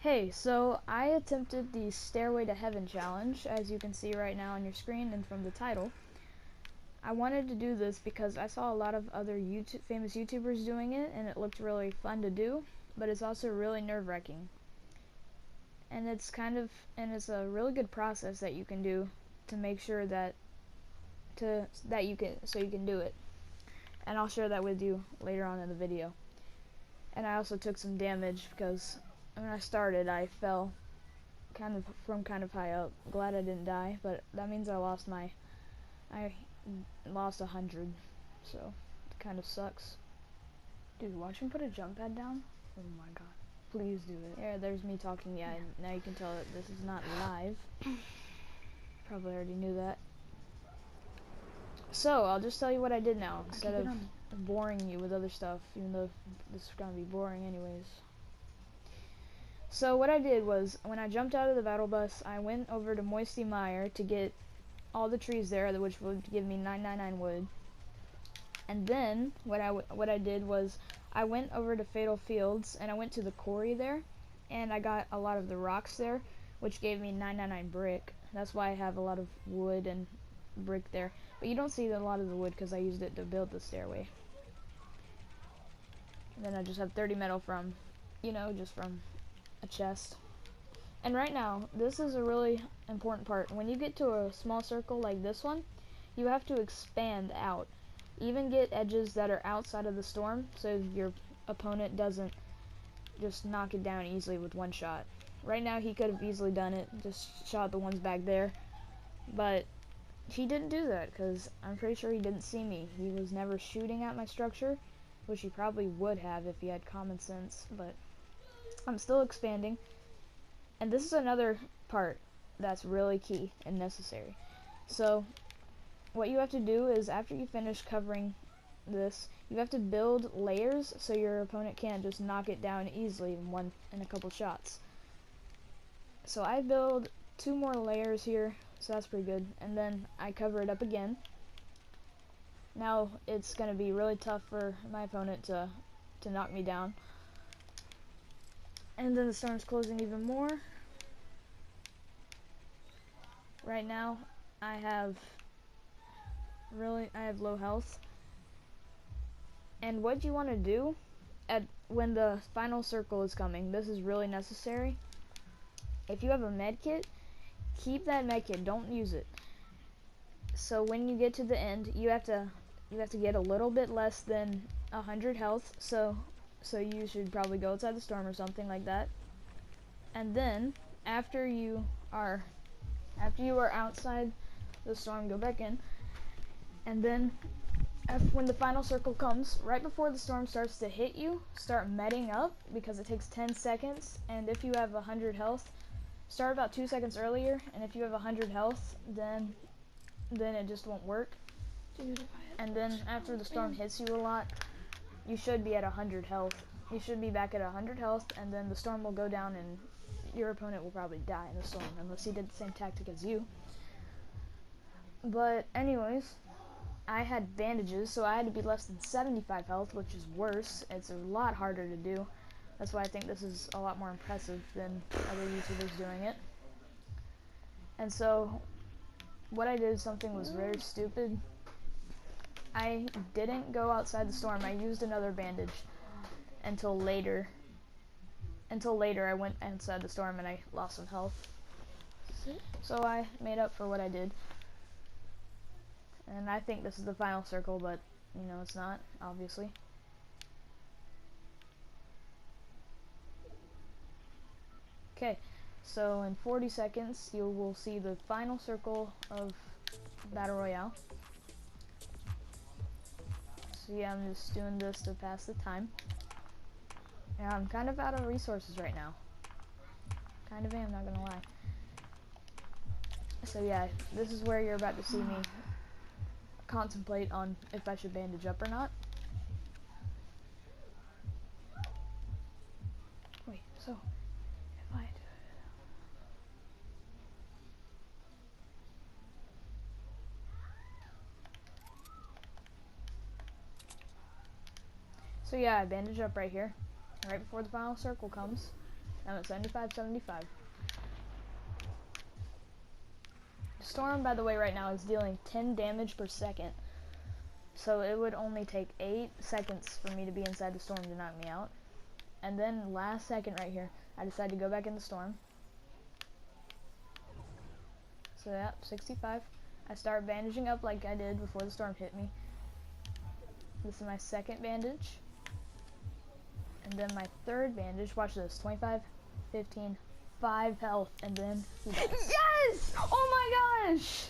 Hey, so I attempted the Stairway to Heaven challenge, as you can see right now on your screen and from the title. I wanted to do this because I saw a lot of other famous YouTubers doing it, and it looked really fun to do, but it's also really nerve-wracking. And it's a really good process that you can do to make sure that you can do it. And I'll share that with you later on in the video. And I also took some damage because when I started, I fell kind of high up. Glad I didn't die, but that means I lost 100, so it kind of sucks. Dude, watch him put a jump pad down. Oh my god, please do it. Yeah, there's me talking. Yeah, now you can tell that this is not live. Probably already knew that. So I'll just tell you what I did now instead of boring you with other stuff, even though this is gonna be boring anyways. So what I did was, when I jumped out of the battle bus, I went over to Moisty Mire to get all the trees there, which would give me 999 wood. And then what I did was, I went over to Fatal Fields and I went to the quarry there, and I got a lot of the rocks there, which gave me 999 brick. That's why I have a lot of wood and brick there. But you don't see a lot of the wood because I used it to build the stairway. And then I just have 30 metal from, just from a chest. And right now, this is a really important part. When you get to a small circle like this one, you have to expand out. Even get edges that are outside of the storm, so your opponent doesn't just knock it down easily with one shot. Right now, he could have easily done it, just shot the ones back there. But he didn't do that, because I'm pretty sure he didn't see me. He was never shooting at my structure, which he probably would have if he had common sense, but I'm still expanding. And this is another part that's really key and necessary. So what you have to do is, after you finish covering this, you have to build layers so your opponent can't just knock it down easily in a couple shots. So I build 2 more layers here, so that's pretty good, and then I cover it up again. Now it's going to be really tough for my opponent to knock me down. And then the storm's closing even more. Right now I have low health. And what you want to do when the final circle is coming, this is really necessary. If you have a med kit, keep that med kit, don't use it. So when you get to the end, you have to get a little bit less than 100 health, so you should probably go outside the storm or something like that. And then after you are outside the storm, go back in. And then when the final circle comes, right before the storm starts to hit you, start medding up, because it takes 10 seconds. And if you have 100 health, start about 2 seconds earlier. And if you have 100 health, then it just won't work. Dude, and then after the storm hits you a lot, you should be at 100 health. You should be back at 100 health, and then the storm will go down and your opponent will probably die in the storm, unless he did the same tactic as you. But anyways, I had bandages, so I had to be less than 75 health, which is worse. It's a lot harder to do. That's why I think this is a lot more impressive than other YouTubers doing it. And so what I did, something was very stupid. I didn't go outside the storm. I used another bandage until later. I went inside the storm and I lost some health. So I made up for what I did. And I think this is the final circle, but it's not, obviously. Okay, so in 40 seconds you will see the final circle of Battle Royale. So yeah, I'm just doing this to pass the time. Yeah, I'm kind of out of resources right now. Kind of am, not gonna lie. So yeah, this is where you're about to see me contemplate on if I should bandage up or not. Wait, so if I do it. So yeah, I bandage up right here, right before the final circle comes. I'm at 75, 75. The storm, by the way, right now is dealing 10 damage per second. So it would only take 8 seconds for me to be inside the storm to knock me out. And then last second right here, I decided to go back in the storm. So yeah, 65. I start bandaging up like I did before the storm hit me. This is my second bandage. And then my third bandage, watch this, 25, 15, 5 health, and then he dies. Yes! Oh my gosh!